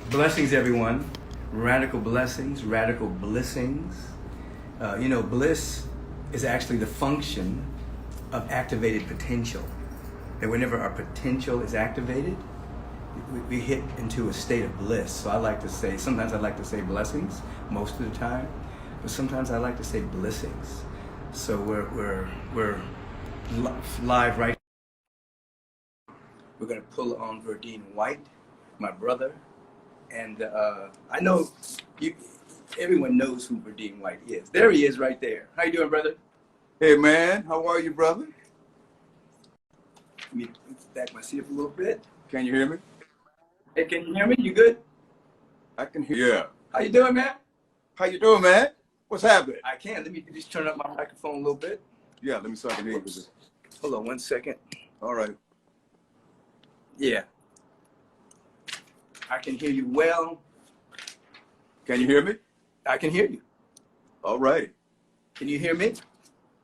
Blessings, everyone. Radical blessings, radical blissings. Bliss is actually the function of activated potential. That whenever our potential is activated, we hit into a state of bliss. So sometimes I like to say blessings most of the time, but sometimes I like to say blissings. So we're live right. We're gonna pull on Verdine White, my brother. And I know everyone knows who Verdine White is. There he is right there. How you doing, brother? Hey, man. How are you, brother? Let me back my seat up a little bit. Can you hear me? Hey, can you hear me? You good? I can hear you. Yeah. How you doing, man? How you doing, man? What's happening? I can. Let me just turn up my microphone a little bit. Yeah, let me so I can hear you. Hold on one second. All right. Yeah. I can hear you well. Can you hear me? I can hear you. All right. Can you hear me?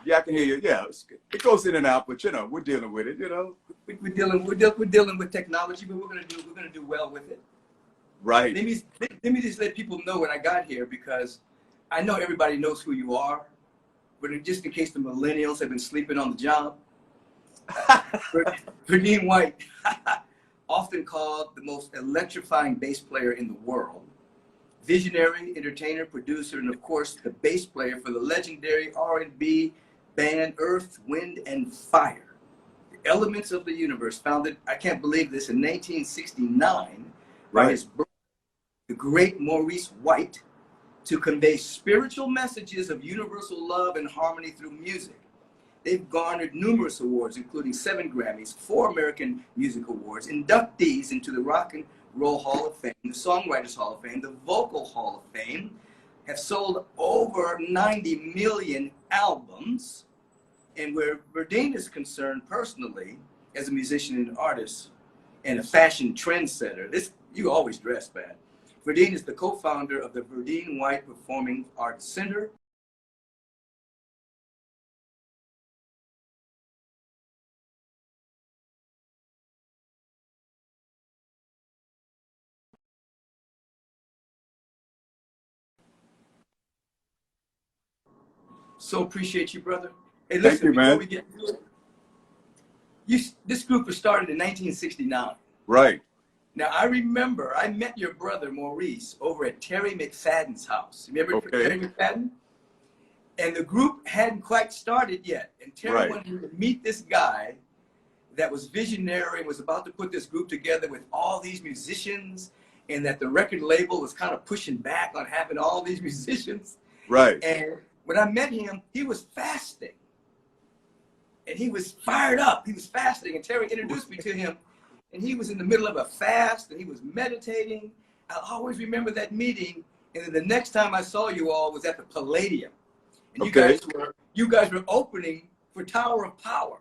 Yeah, I can hear you. Yeah, it goes in and out, but we're dealing with it. We're dealing with technology, but we're gonna do well with it. Right. Let me just let people know when I got here, because I know everybody knows who you are, but just in case the millennials have been sleeping on the job, Verdine White, often called the most electrifying bass player in the world, visionary, entertainer, producer, and of course the bass player for the legendary R&B band Earth, Wind, and Fire. The Elements of the Universe, founded, I can't believe this, in 1969 by his brother, the great Maurice White, to convey spiritual messages of universal love and harmony through music. They've garnered numerous awards, including 7 Grammys, 4 American Music Awards, inductees into the Rock and Roll Hall of Fame, the Songwriters Hall of Fame, the Vocal Hall of Fame, have sold over 90 million albums. And where Verdine is concerned personally, as a musician and artist and a fashion trendsetter, you always dress bad. Verdine is the co-founder of the Verdine White Performing Arts Center. So appreciate you, brother. Hey, listen, Thank you, man. before we get into it, this group was started in 1969. Right. Now, I remember I met your brother, Maurice, over at Terry McFadden's house. Remember Terry McFadden? And the group hadn't quite started yet. And Terry wanted me to meet this guy that was visionary and was about to put this group together with all these musicians, and that the record label was kind of pushing back on having all these musicians. Right. And when I met him, he was fasting. And he was fired up. He was fasting. And Terry introduced me to him. And he was in the middle of a fast, and he was meditating. I always remember that meeting. And then the next time I saw you all was at the Palladium. And you guys were opening for Tower of Power.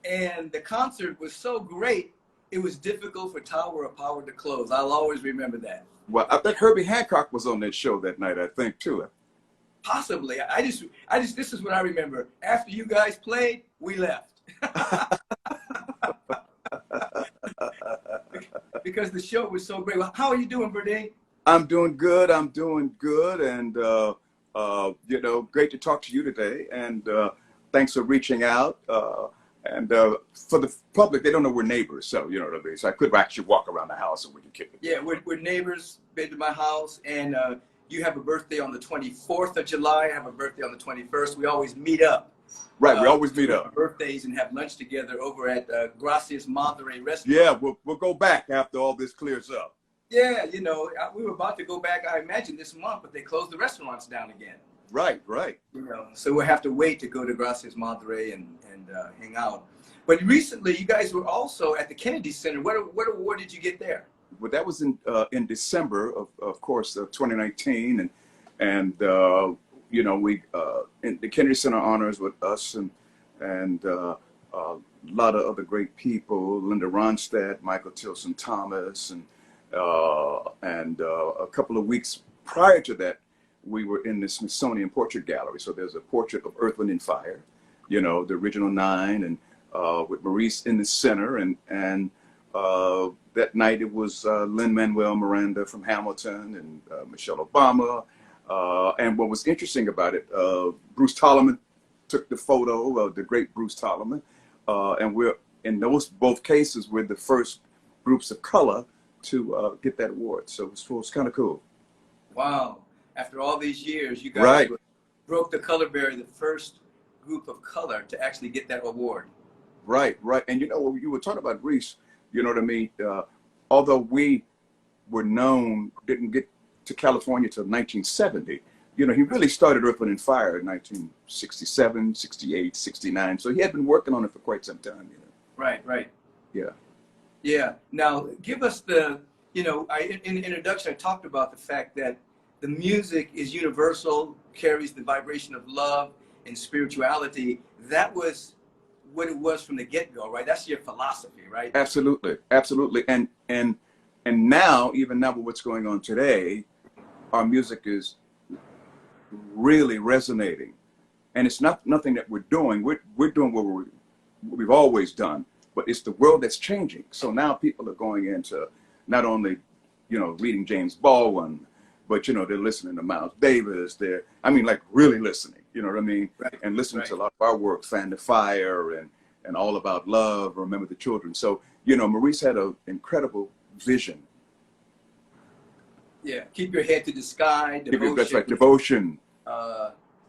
And the concert was so great, it was difficult for Tower of Power to close. I'll always remember that. Well, I bet Herbie Hancock was on that show that night, I think, too. Possibly. This is what I remember. After you guys played, we left. Because the show was so great. Well, how are you doing, Verdine? I'm doing good. And, great to talk to you today. And thanks for reaching out. And for the public, they don't know we're neighbors. So, you know what I mean? So I could actually walk around the house and we can kick it. Yeah, we're neighbors, been to my house. And you have a birthday on the 24th of July. I have a birthday on the 21st. We always meet up. Right, we always meet up. Birthdays and have lunch together over at Gracias Madre restaurant. Yeah, we'll go back after all this clears up. Yeah, we were about to go back, I imagine, this month, but they closed the restaurants down again. Right. So we'll have to wait to go to Gracias Madre and hang out. But recently, you guys were also at the Kennedy Center. What award did you get there? Well, that was in December of course, of 2019, and we in the Kennedy Center honors with us and a lot of other great people, Linda Ronstadt, Michael Tilson Thomas, and a couple of weeks prior to that, we were in the Smithsonian Portrait Gallery. So there's a portrait of Earth, Wind, and Fire, the original 9, and with Maurice in the center, and That night it was Lin-Manuel Miranda from Hamilton and Michelle Obama. And what was interesting about it, Bruce Tolliman took the photo of the great Bruce Tolliman. And we're, in those both cases, we're the first groups of color to get that award. So it was kind of cool. Wow. After all these years, you guys broke the color barrier, the first group of color to actually get that award. Right. And you know, you were talking about Reese, you know what I mean? Although we were known, didn't get to California till 1970, you know, he really started Earth, Wind & Fire in 1967, 68, 69. So he had been working on it for quite some time, you know. Right. Yeah. Now, give us the, you know, in the introduction, I talked about the fact that the music is universal, carries the vibration of love and spirituality. That was what it was from the get-go, right? That's your philosophy, right? Absolutely. And now, even now with what's going on today, our music is really resonating. And it's nothing that we're doing. We're doing what we've always done, but it's the world that's changing. So now people are going into not only, you know, reading James Baldwin, but, you know, they're listening to Miles Davis. I mean, like really listening, you know what I mean? Right. And listening to a lot of our work, Fan the Fire and All About Love, Remember the Children. So, you know, Maurice had an incredible vision. Yeah, Keep Your Head to the Sky, Devotion. That's right, Devotion.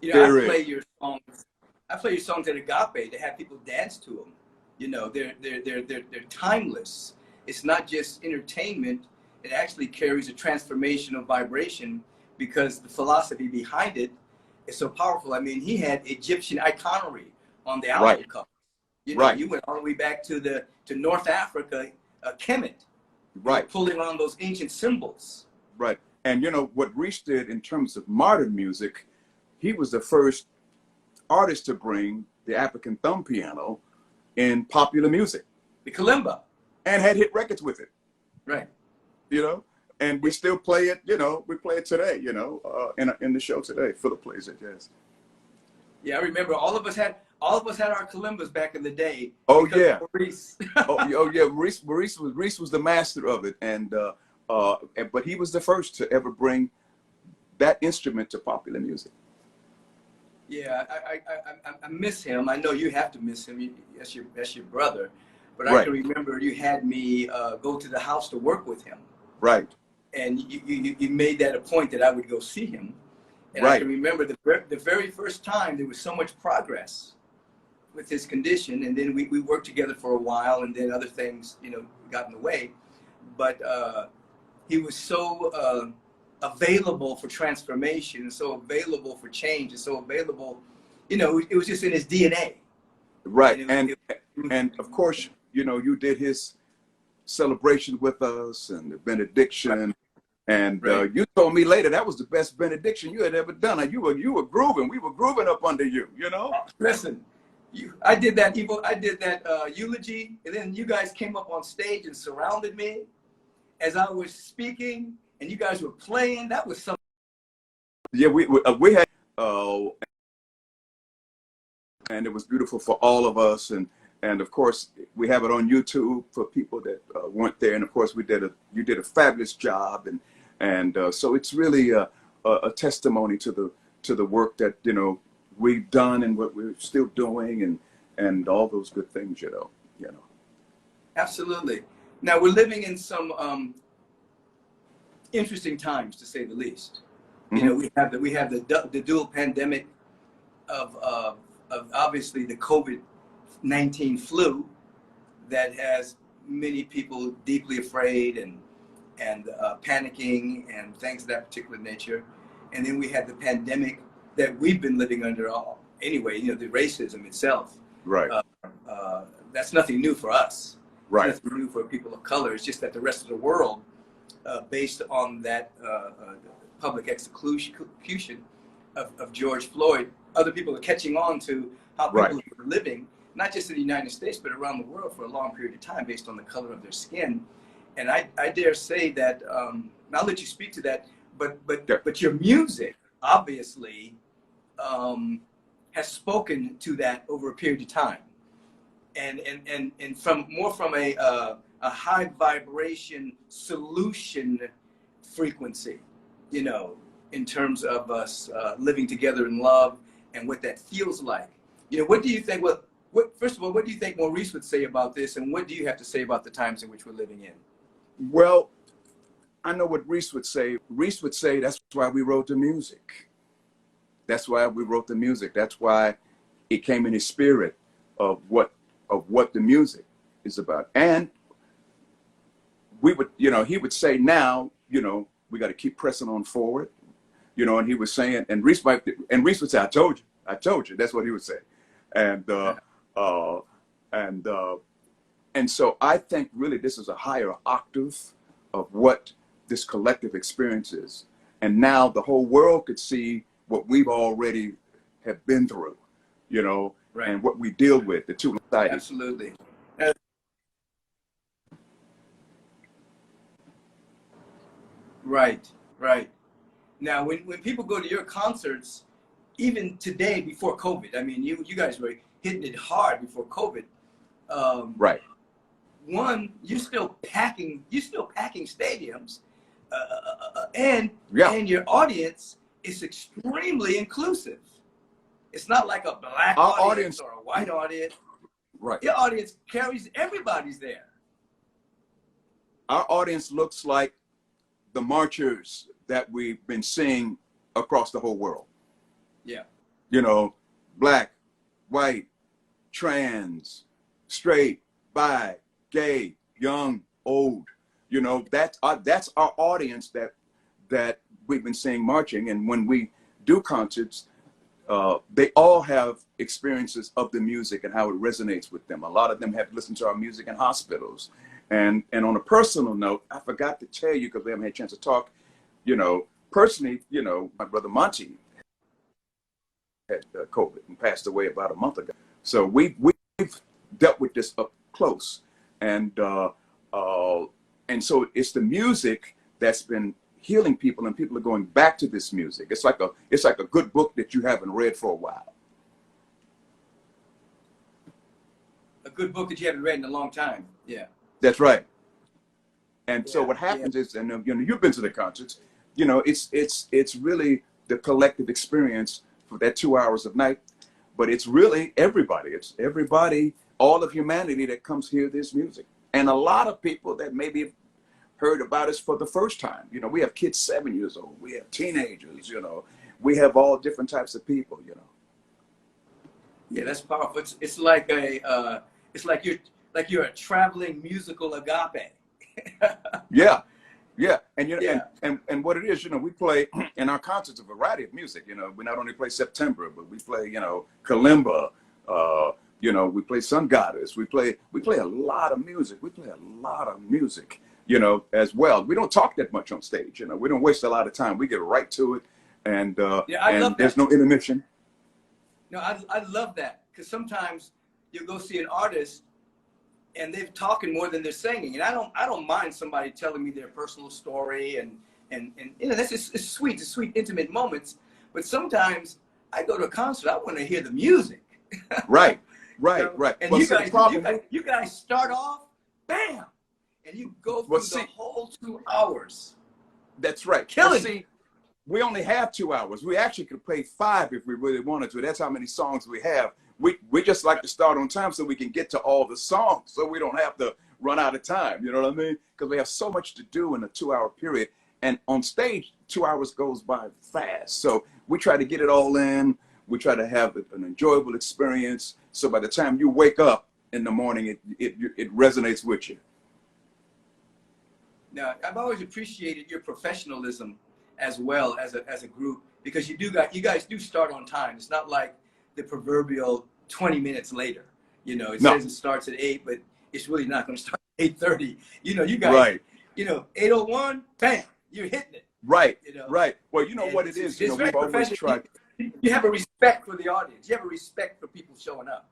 You know, I play your songs at Agape to have people dance to them. You know, they're timeless. It's not just entertainment. It actually carries a transformational vibration because the philosophy behind it is so powerful. I mean, he had Egyptian iconography on the album cover. You know, you went all the way back to North Africa, Kemet. Right. Pulling on those ancient symbols. Right. And you know, what Reese did in terms of modern music, he was the first artist to bring the African thumb piano in popular music. The kalimba. And had hit records with it. Right. You know, and we still play it, you know, we play it today, you know, in the show today. Philip plays it, yes. Yeah, I remember all of us had our kalimbas back in the day. Oh yeah. Maurice. oh yeah, Maurice was the master of it, but he was the first to ever bring that instrument to popular music. Yeah, I miss him. I know you have to miss him. That's your brother. But Right. I can remember you had me go to the house to work with him. Right. And you made that a point that I would go see him. And Right. I can remember the very first time there was so much progress with his condition, and then we worked together for a while, and then other things, you know, got in the way. But he was so available for transformation, so available for change, and so available, you know, it was just in his DNA. Right. And of course, you know, you did his celebration with us and the benediction. Right. And you told me later that was the best benediction you had ever done. And you were grooving. We were grooving up under you, you know? Listen, I did that eulogy, and then you guys came up on stage and surrounded me as I was speaking, and you guys were playing. That was something. Yeah, we had, and it was beautiful for all of us. And of course, we have it on YouTube for people that weren't there. And of course, you did a fabulous job. And so it's really a testimony to the work that, you know, we've done and what we're still doing and all those good things, you know. Absolutely. Now we're living in some interesting times, to say the least. Mm-hmm. You know, we have the dual pandemic of obviously the COVID-19 flu that has many people deeply afraid and panicking and things of that particular nature. And then we had the pandemic that we've been living under anyway, you know, the racism itself. Right. That's nothing new for us. Right. It's nothing new for people of color. It's just that the rest of the world, based on that public execution of George Floyd, other people are catching on to how people are living, not just in the United States, but around the world for a long period of time based on the color of their skin. And I dare say that, I'll let you speak to that, but your music obviously has spoken to that over a period of time. and from more from a high vibration solution frequency, you know, in terms of us living together in love and what that feels like. You know, what do you think? What first of all, what do you think Maurice would say about this, and what do you have to say about the times in which we're living in? Well, I know what Reese would say. Reese would say that's why we wrote the music. That's why we wrote the music. That's why it came in his spirit of what the music is about. And we would, you know, he would say now, you know, we got to keep pressing on forward, you know. And he was saying, and Reese would say, I told you. That's what he would say. And and so I think really this is a higher octave of what this collective experience is. And now the whole world could see what we've already have been through, you know, right, and what we deal with, the two societies. Absolutely. Right, right. Now, when people go to your concerts, even today before COVID, I mean, you guys were hitting it hard before COVID. Right. One, you're still packing stadiums, and your audience is extremely inclusive. It's not like a black audience or a white audience. Right. Your audience carries everybody's there. Our audience looks like the marchers that we've been seeing across the whole world. Yeah. You know, black, white, trans, straight, bi, gay, young, old. You know, that's our audience that we've been seeing marching. And when we do concerts, they all have experiences of the music and how it resonates with them. A lot of them have listened to our music in hospitals. And on a personal note, I forgot to tell you, because we haven't had a chance to talk, you know, personally, you know, my brother Monty had COVID and passed away about a month ago. So we've dealt with this up close. And so it's the music that's been healing people, and people are going back to this music. It's like a good book that you haven't read for a while. A good book that you haven't read in a long time. Yeah. That's right. And so what happens is, and you know, you've been to the concerts, you know, it's really the collective experience for that 2 hours of night, but it's really everybody. It's everybody, all of humanity that comes hear this music. And a lot of people that maybe have heard about us for the first time. You know, we have kids 7 years old, we have teenagers, you know, we have all different types of people, you know. Yeah, that's powerful. It's like you're a traveling musical agape. Yeah. And you know, and what it is, you know, we play in our concerts a variety of music. You know, we not only play September, but we play, you know, Kalimba, you know, we play Sun Goddess, we play a lot of music. We play a lot of music, you know, as well. We don't talk that much on stage, you know, we don't waste a lot of time. We get right to it, and and there's no intermission. No, I love that, because sometimes you'll go see an artist and they're talking more than they're singing, and I don't mind somebody telling me their personal story, and you know, it's sweet, intimate moments. But sometimes I go to a concert, I want to hear the music. Right. You know? Right. And well, you guys start off, bam, and you go through the whole 2 hours. That's right. Killing. See, we only have 2 hours. We actually could play 5 if we really wanted to. That's how many songs we have. We just like to start on time so we can get to all the songs, so we don't have to run out of time. You know what I mean? Because we have so much to do in a 2 hour period. And on stage, 2 hours goes by fast. So we try to get it all in. We try to have an enjoyable experience. So by the time you wake up in the morning, it resonates with you. Now, I've always appreciated your professionalism as well as a group, because you guys do start on time. It's not like the proverbial 20 minutes later. You know, it says it starts at 8, but it's really not going to start at 8:30. You know, you guys, you know, 8:01, bam, you're hitting it. Right, you know? right. Well, you know what it is. You know, we've always tried. You have a respect for the audience. You have a respect for people showing up.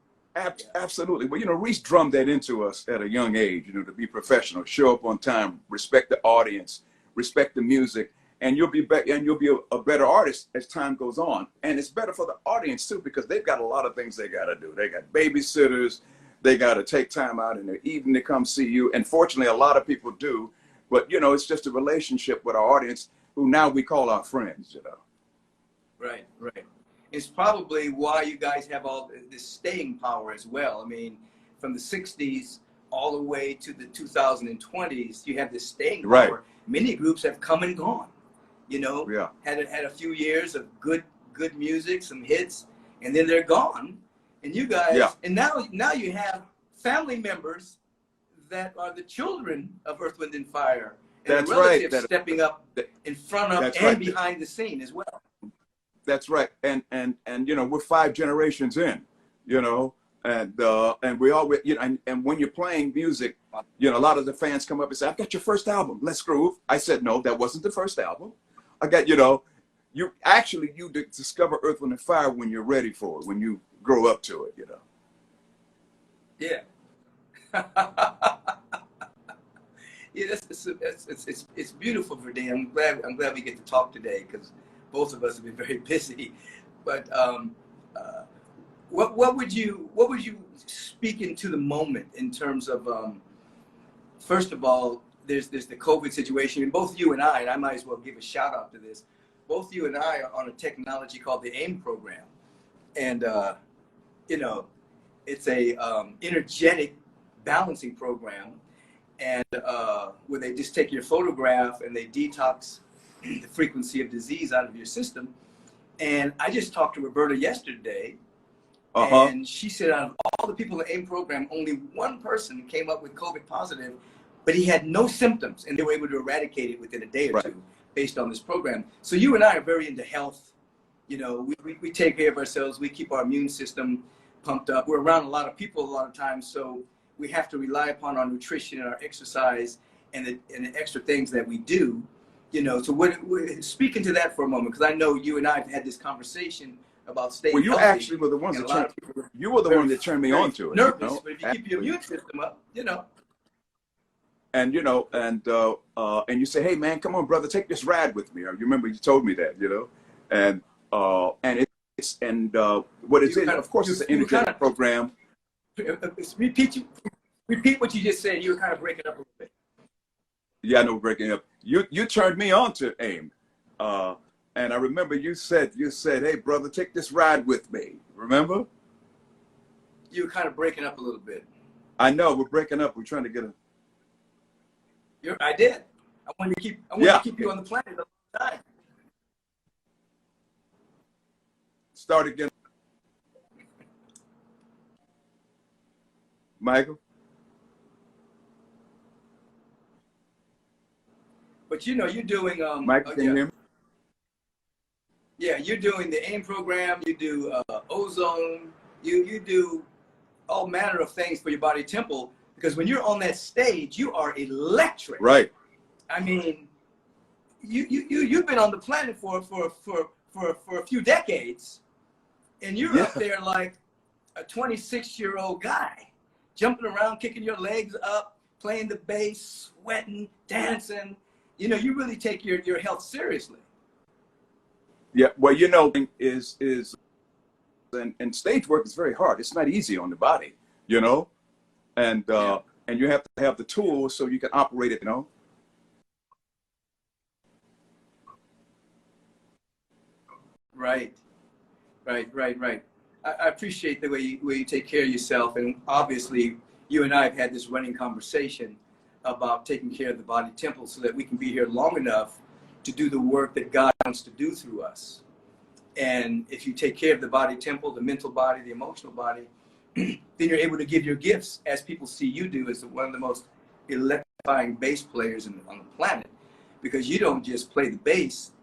Absolutely. Well, you know, Reese drummed that into us at a young age, you know, to be professional, show up on time, respect the audience, respect the music, and you'll be a better artist as time goes on. And it's better for the audience too, because they've got a lot of things they got to do. They got babysitters, they got to take time out in the evening to come see you. And fortunately, a lot of people do. But, you know, it's just a relationship with our audience who now we call our friends, you know. Right, right. It's probably why you guys have all this staying power as well. I mean, from the 60s all the way to the 2020s, you have this staying power. Right. Many groups have come and gone, you know, Yeah. had a few years of good music, some hits, and then they're gone. And you guys, Yeah. and now you have family members that are the children of Earth, Wind, and Fire. And That's the relatives right. stepping up in front of and behind the scene as well. That's right. And you know, we're 5 generations in, you know, and we always, you know, and when you're playing music, you know, a lot of the fans come up and say, "I've got your first album, Let's Groove." I said, "No, that wasn't the first album. I got, you know, you discover Earth, Wind, and Fire when you're ready for it, when you grow up to it, you know." Yeah. Yeah, it's beautiful, Verdine. I'm glad we get to talk today, because both of us have been very busy. But what would you speak into the moment in terms of first of all, there's the COVID situation, and both you and I might as well give a shout out to this. Both you and I are on a technology called the AIM program, and you know, it's a energetic balancing program, and where they just take your photograph and they detox the frequency of disease out of your system. And I just talked to Roberta yesterday, and she said out of all the people in the AIM program, only one person came up with COVID positive, but he had no symptoms, and they were able to eradicate it within a day or two based on this program. So you and I are very into health. You know, we take care of ourselves. We keep our immune system pumped up. We're around a lot of people a lot of times, so we have to rely upon our nutrition and our exercise and the extra things that we do. You know, so speaking to that for a moment, because I know you and I have had this conversation about staying healthy. Well, you actually were the ones that one that turned me on to it. Nervous, you know? But if you keep your immune system up, you know. And you know, and you say, "Hey man, come on, brother, take this ride with me." You remember you told me that, you know, and it's what it's in. Of course, it's an energetic program. Repeat what you just said. You were kind of breaking up a little bit. Yeah, I know, breaking up. You turned me on to AIM, and I remember you said, "Hey brother, take this ride with me." Remember? You were kind of breaking up a little bit. I know, we're breaking up. We're trying to get a. I did. I wanted to keep you on the planet the whole time. Start again, Michael. But you know, you're doing Michael, can you hear me? Yeah, you're doing the AIM program. You do ozone. You do all manner of things for your body temple, because when you're on that stage, you are electric. Right. I mean, you've been on the planet for a few decades, and you're up there like a 26-year-old guy, jumping around, kicking your legs up, playing the bass, sweating, dancing. You know, you really take your health seriously. Yeah. Well, you know, and stage work is very hard. It's not easy on the body, you know, and you have to have the tools so you can operate it, you know. Right. I appreciate the way you take care of yourself, and obviously you and I have had this running conversation about taking care of the body temple so that we can be here long enough to do the work that God wants to do through us. And if you take care of the body temple, the mental body, the emotional body, then you're able to give your gifts, as people see you do, as one of the most electrifying bass players on the planet, because you don't just play the bass.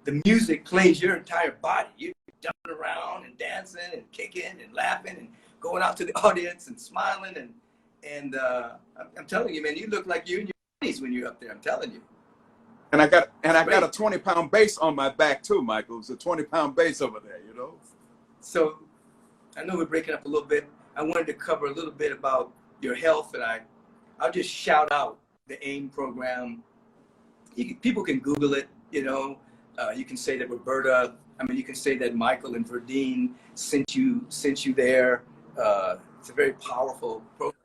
The music plays your entire body. You're jumping around and dancing and kicking and laughing and going out to the audience and smiling. And I'm telling you, man, you look like you're in your 20s when you're up there. I'm telling you. And I got a 20-pound bass on my back too, Michael. It's a 20-pound bass over there, you know. So I know we're breaking up a little bit. I wanted to cover a little bit about your health, and I'll just shout out the AIM program. People can Google it, you know. You can say that you can say that Michael and Verdine sent you there It's a very powerful program,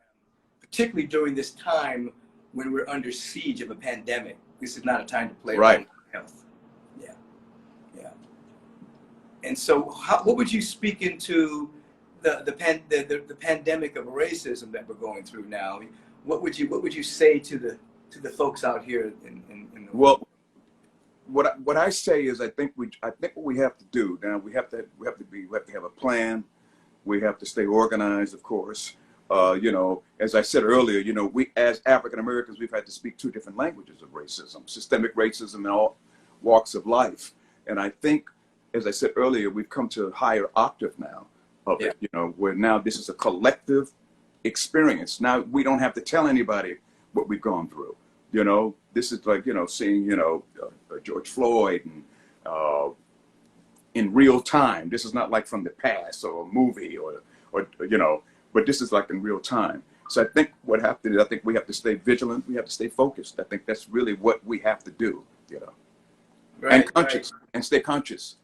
particularly during this time when we're under siege of a pandemic. This is not a time to play around with health. Yeah, yeah. And so, what would you speak into the pandemic of racism that we're going through now? What would you say to the folks out here in the world? Well, what I say is I think what we have to do now, we have to have a plan. We have to stay organized, of course. You know, as I said earlier, you know, we as African Americans, we've had to speak two different languages of racism, systemic racism in all walks of life. And I think, as I said earlier, we've come to a higher octave now of it, you know, where now this is a collective experience. Now we don't have to tell anybody what we've gone through. You know, this is like, you know, seeing, you know, George Floyd and in real time. This is not like from the past or a movie or you know, but this is like in real time. So I think what happened is I think we have to stay vigilant. We have to stay focused. I think that's really what we have to do, you know, and conscious and stay conscious.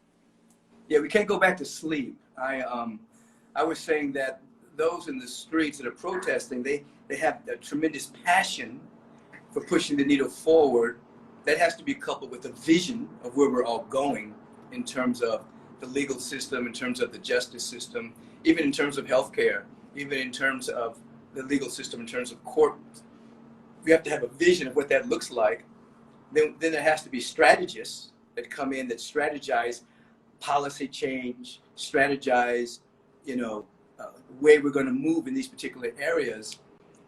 Yeah, we can't go back to sleep. I was saying that those in the streets that are protesting, they have a tremendous passion for pushing the needle forward. That has to be coupled with a vision of where we're all going in terms of the legal system, in terms of the justice system, even in terms of healthcare, even in terms of the legal system, in terms of court. We have to have a vision of what that looks like. Then there has to be strategists that come in that strategize policy change, strategize, you know, way we're going to move in these particular areas.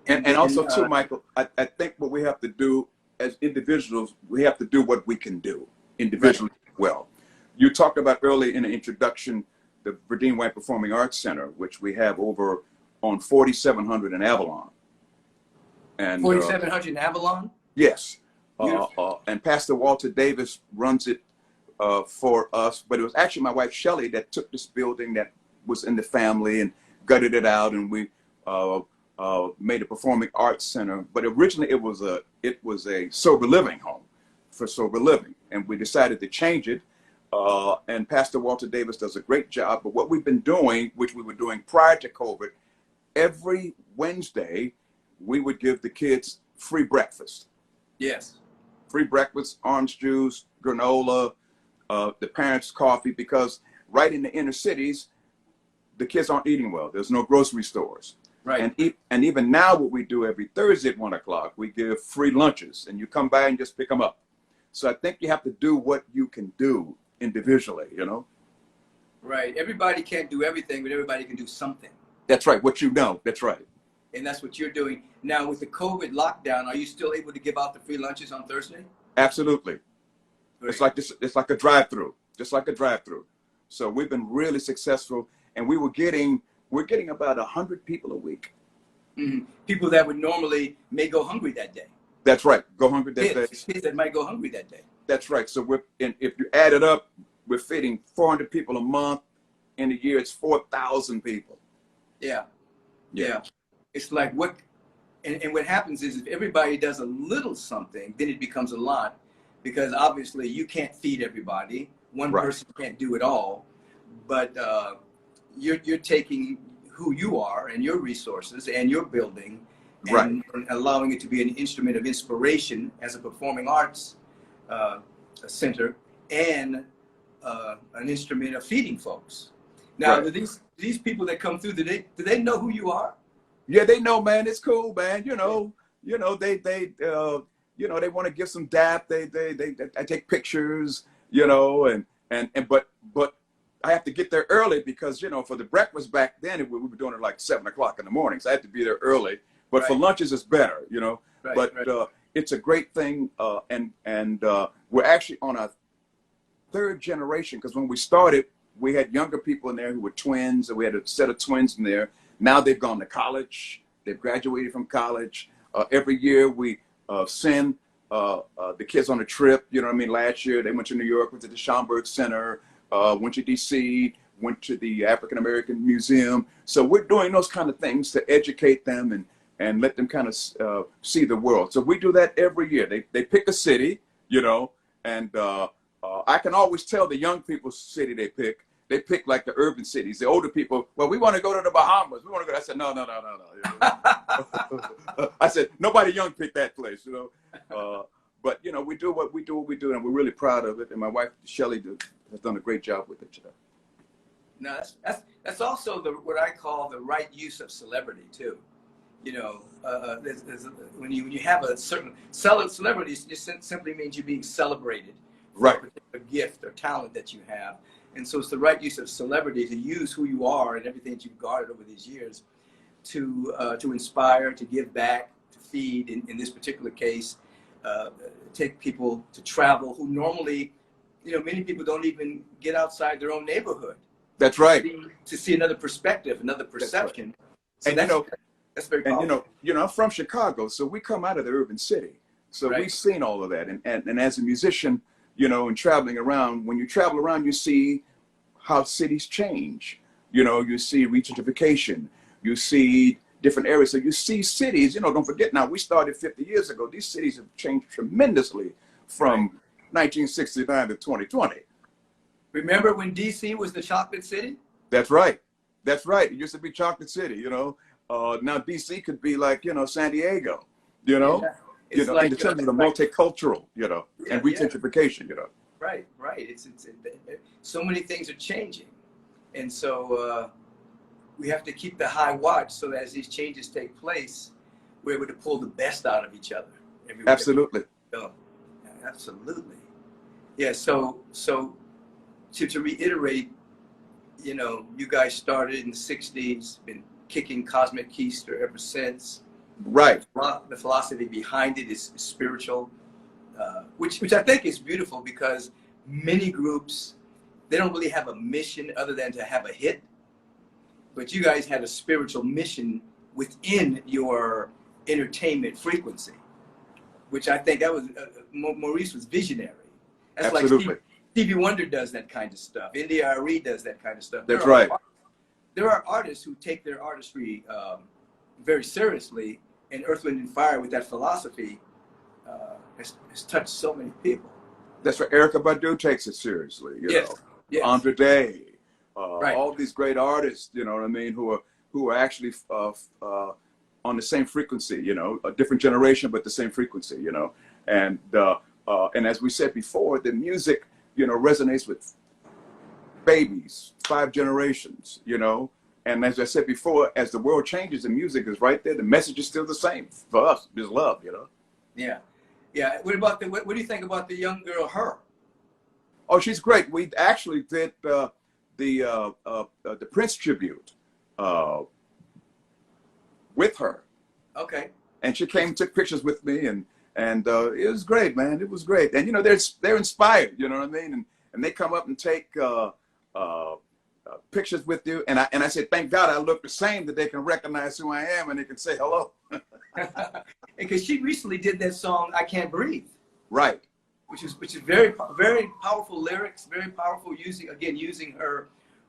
And also too, Michael, I think what we have to do as individuals, we have to do what we can do individually well. You talked about earlier in the introduction, the Verdine White Performing Arts Center, which we have over on 4700 in Avalon. And 4700 in Avalon? Yes. And Pastor Walter Davis runs it for us, but it was actually my wife Shelley that took this building that was in the family and gutted it out, and we made a performing arts center. But originally it was a sober living home for sober living, and we decided to change it. And Pastor Walter Davis does a great job. But what we've been doing, which we were doing prior to COVID, every Wednesday we would give the kids free breakfast. Yes. Free breakfast, orange juice, granola, the parents' coffee, because right in the inner cities, the kids aren't eating well. There's no grocery stores. Right. And even now what we do every Thursday at 1 o'clock, we give free lunches, and you come by and just pick them up. So I think you have to do what you can do individually, you know? Right. Everybody can't do everything, but everybody can do something. That's right. What you know. That's right. And that's what you're doing. Now, with the COVID lockdown, are you still able to give out the free lunches on Thursday? Absolutely. Great. It's like this. It's like a drive-through, just like a drive-through. So we've been really successful, and we're getting about 100 people a week. Mm-hmm. People that would normally may go hungry that day. That's right. Go hungry that day. Kids that might go hungry that day. That's right. So if you add it up, we're feeding 400 people a month. In a year, it's 4,000 people. Yeah. Yeah. It's like and what happens is if everybody does a little something, then it becomes a lot, because obviously you can't feed everybody. One person can't do it all, but you're taking who you are and your resources and your building and allowing it to be an instrument of inspiration as a performing arts center and an instrument of feeding folks. Now, do these people that come through, do they know who you are? Yeah, they know, man. It's cool, man. You know, they want to give some dap. They take pictures, you know, but I have to get there early because, you know, for the breakfast back then, we were doing it like 7 o'clock in the morning. So I had to be there early, but for lunches it's better, you know, it's a great thing. And we're actually on our third generation, because when we started, we had younger people in there who were twins, and we had a set of twins in there. Now they've gone to college. They've graduated from college. Every year we send the kids on a trip. You know what I mean? Last year they went to New York, went to the Schomburg Center, went to DC, went to the African American Museum. So we're doing those kind of things to educate them and let them kind of see the world. So we do that every year. They pick a city, you know, and I can always tell the young people's city they pick they pick like the urban cities. The older people, well, we want to go to the Bahamas. We want to go. I said, no, no, no, no, no. I said, nobody young picked that place, you know. But you know, we do what we do, and we're really proud of it. And my wife Shelley has done a great job with it. You know? No, that's also what I call the right use of celebrity too. You know, when you have a certain celebrity, it just simply means you're being celebrated for Right. a particular gift or talent that you have. And so it's the right use of celebrity to use who you are and everything that you've guarded over these years to inspire, to give back, to feed. In this particular case, take people to travel who normally, you know, many people don't even get outside their own neighborhood. That's right. To see another perspective, another perception. Right. So and you know, that's very powerful. And you know, I'm from Chicago, so we come out of the urban city, so Right. we've seen all of that. And as a musician, you know, and traveling around, when you travel around, you see how cities change. You know, you see gentrification, you see different areas. So you see cities, you know, don't forget now, we started 50 years ago. These cities have changed tremendously from 1969 to 2020. Remember when DC was the chocolate city? That's right. That's right. It used to be Chocolate City, you know. Now DC could be like, you know, San Diego, you know. Yeah. You know, in terms of the multicultural, you know, Yeah, and gentrification, you know. Right, right. It's so many things are changing, and so we have to keep the high watch so that as these changes take place, we're able to pull the best out of each other. Absolutely. Oh, absolutely. Yeah. So to reiterate, you know, you guys started in the '60s, been kicking Cosmic Keister ever since. Right. The philosophy behind it is spiritual, which I think is beautiful because many groups, they don't really have a mission other than to have a hit. But you guys had a spiritual mission within your entertainment frequency, which I think that was, Maurice was visionary. That's Absolutely. like Stevie Wonder does that kind of stuff. India.Arie does that kind of stuff. That's right. There are artists who take their artistry very seriously, and Earth, Wind, and Fire with that philosophy has touched so many people. That's right. Erykah Badu takes it seriously, you know. Yes. Andre Day, Right. all these great artists, you know what I mean, who are actually on the same frequency, you know, a different generation, but the same frequency, you know. And as we said before, the music, you know, resonates with babies, 5 generations, you know. And as I said before, as the world changes, the music is right there. The message is still the same for us. There's love, you know. Yeah, yeah. What about what do you think about the young girl, her? Oh, she's great. We actually did the Prince tribute with her. Okay. And she came and took pictures with me, and it was great, man. It was great. And you know, they're inspired. You know what I mean? And they come up and take pictures with you, and I said, thank God I look the same that they can recognize who I am and they can say hello. Because she recently did that song "I Can't Breathe," Right. which is very powerful lyrics, very powerful using her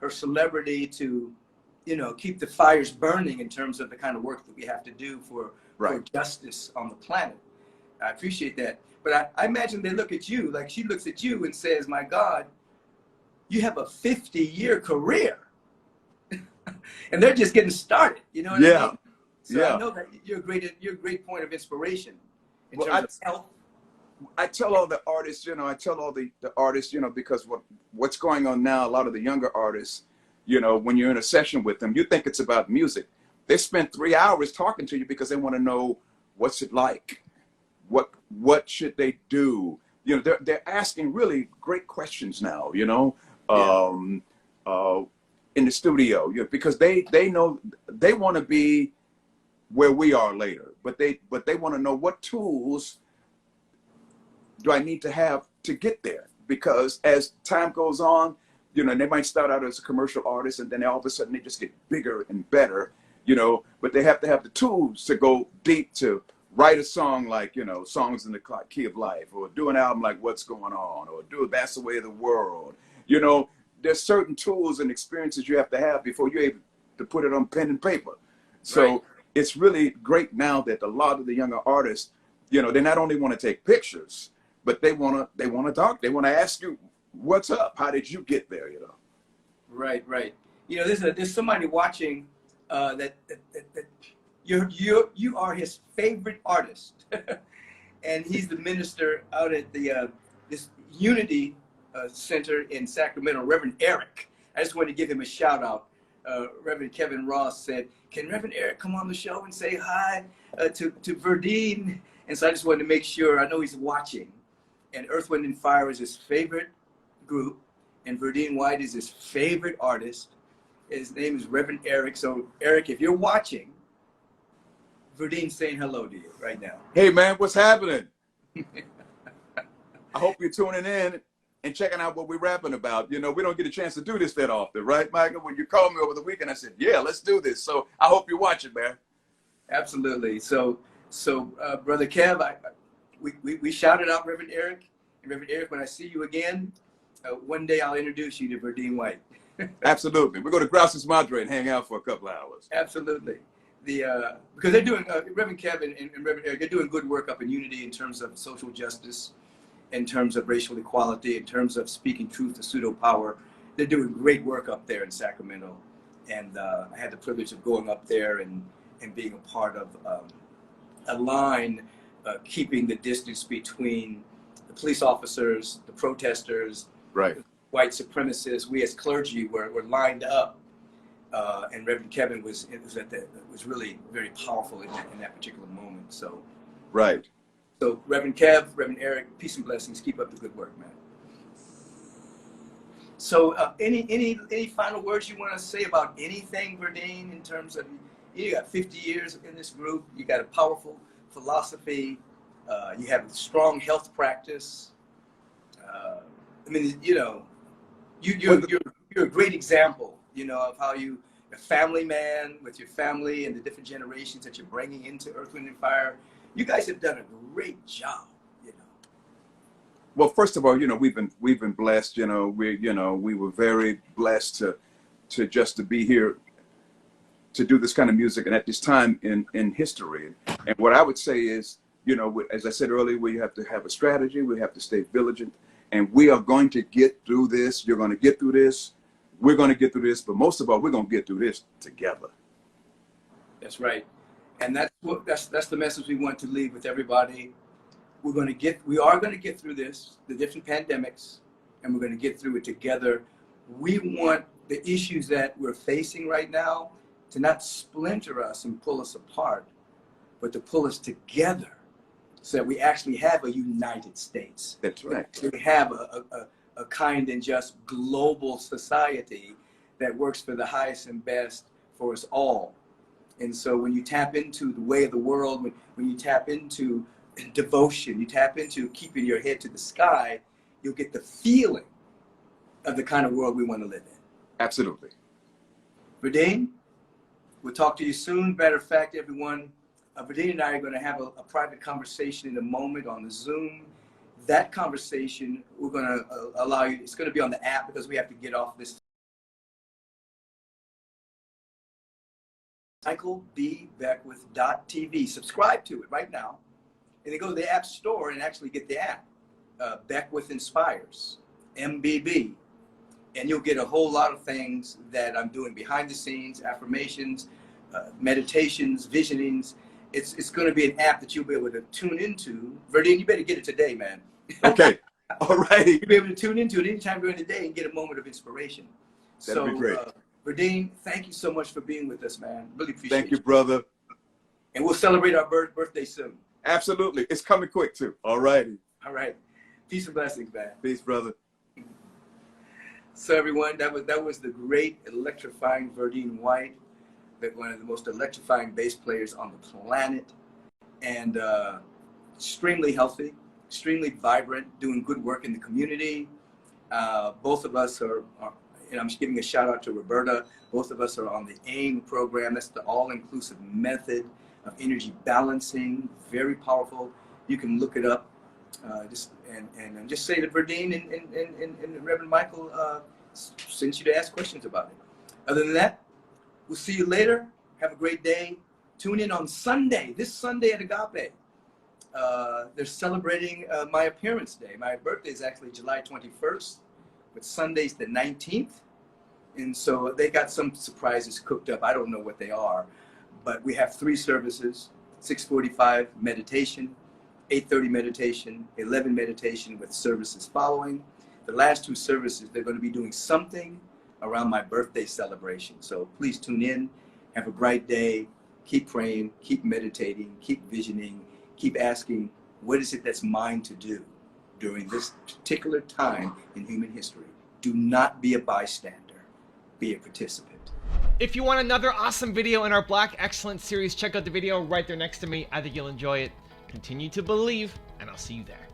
celebrity to, you know, keep the fires burning in terms of the kind of work that we have to do for justice on the planet. I appreciate that, but I imagine they look at you like she looks at you and says, "My God, you have a 50-year career," and they're just getting started. You know what I mean? So I know that you're a great point of inspiration in terms of health. I tell all the artists, you know, the artists, you know, because what's going on now, a lot of the younger artists, you know, when you're in a session with them, you think it's about music. They spend 3 hours talking to you because they want to know what's it like, what should they do. You know, they're asking really great questions now, you know. In the studio, you know, because they know they want to be where we are later, but they want to know what tools do I need to have to get there, because as time goes on, you know, they might start out as a commercial artist and then all of a sudden they just get bigger and better, you know, but they have to have the tools to go deep, to write a song like, you know, Songs in the Key of Life, or do an album like What's Going On, or do That's the Way of the World. You know, there's certain tools and experiences you have to have before you're able to put it on pen and paper. So it's really great now that a lot of the younger artists, you know, they not only want to take pictures, but they want to talk. They want to ask you, what's up? How did you get there? You know? Right, right. You know, there's somebody watching that you are his favorite artist, and he's the minister out at the this Unity Center in Sacramento, Reverend Eric. I just wanted to give him a shout out. Reverend Kevin Ross said, "Can Reverend Eric come on the show and say hi to Verdine?" And so I just wanted to make sure. I know he's watching, and Earth, Wind, and Fire is his favorite group, and Verdine White is his favorite artist. His name is Reverend Eric. So Eric, if you're watching, Verdine's saying hello to you right now. Hey man, what's happening? I hope you're tuning in and checking out what we're rapping about. You know, we don't get a chance to do this that often, right, Michael? When you called me over the weekend, I said, yeah, let's do this. So I hope you're watching, man. Absolutely. So Brother Kev, we shouted out Reverend Eric. And Reverend Eric, when I see you again, one day I'll introduce you to Verdine White. Absolutely. We're going to Gracias Madre and hang out for a couple of hours. Absolutely. Because they're doing, Reverend Kevin and Reverend Eric, they're doing good work up in Unity in terms of social justice, in terms of racial equality, in terms of speaking truth to pseudo power. They're doing great work up there in Sacramento. And I had the privilege of going up there and being a part of a line keeping the distance between the police officers, the protesters, right, white supremacists. We as clergy were lined up. And Reverend Kevin was really very powerful in that particular moment. So, right. So Reverend Kev, Reverend Eric, peace and blessings. Keep up the good work, man. So, any final words you want to say about anything, Verdine, in terms of you got 50 years in this group, you got a powerful philosophy, you have a strong health practice. I mean, you know, you're a great example, you know, of how you're a family man with your family and the different generations that you're bringing into Earth, Wind, and Fire. You guys have done a great job, you know. Well, first of all, you know, we've been blessed. You know, we were very blessed to be here to do this kind of music and at this time in history. And what I would say is, you know, as I said earlier, we have to have a strategy. We have to stay vigilant, and we are going to get through this. You're going to get through this. We're going to get through this, but most of all, we're going to get through this together. That's right, and that's the message we want to leave with everybody. We are going to get through this, the different pandemics, and we're going to get through it together. We want the issues that we're facing right now to not splinter us and pull us apart, but to pull us together so that we actually have a United States. That's right. We have a kind and just global society that works for the highest and best for us all. And so when you tap into the way of the world, when you tap into devotion, you tap into keeping your head to the sky, you'll get the feeling of the kind of world we want to live in. Absolutely. Verdine, we'll talk to you soon. Matter of fact, everyone, Verdine and I are going to have a private conversation in a moment on the Zoom. That conversation, we're going to allow you, it's going to be on the app because we have to get off this. michaelbbeckwith.tv. Subscribe to it right now. And then go to the App Store and actually get the app. Beckwith Inspires, MBB. And you'll get a whole lot of things that I'm doing behind the scenes, affirmations, meditations, visionings. It's going to be an app that you'll be able to tune into. Verdine, you better get it today, man. Okay. All right. You'll be able to tune into it anytime during the day and get a moment of inspiration. That'd be great. Verdine, thank you so much for being with us, man. Really appreciate it. Thank you, brother. And we'll celebrate our birthday soon. Absolutely. It's coming quick, too. All righty. All right. Peace and blessings, man. Peace, brother. So, everyone, that was the great, electrifying Verdine White, one of the most electrifying bass players on the planet, and extremely healthy, extremely vibrant, doing good work in the community. Both of us are, and I'm just giving a shout out to Roberta. Both of us are on the AIM program. That's the all-inclusive method of energy balancing. Very powerful. You can look it up. Just say that Verdine and Reverend Michael sent you to ask questions about it. Other than that, we'll see you later. Have a great day. Tune in on Sunday, this Sunday at Agape. They're celebrating my appearance day. My birthday is actually July 21st, but Sunday's the 19th. And so they got some surprises cooked up. I don't know what they are, but we have 3 services: 6:45 meditation, 8:30 meditation, 11 meditation with services following. The last 2 services, they're going to be doing something around my birthday celebration. So please tune in. Have a bright day. Keep praying, keep meditating, keep visioning, keep asking, what is it that's mine to do during this particular time in human history? Do not be a bystander, be a participant. If you want another awesome video in our Black Excellence series, check out the video right there next to me. I think you'll enjoy it. Continue to believe, and I'll see you there.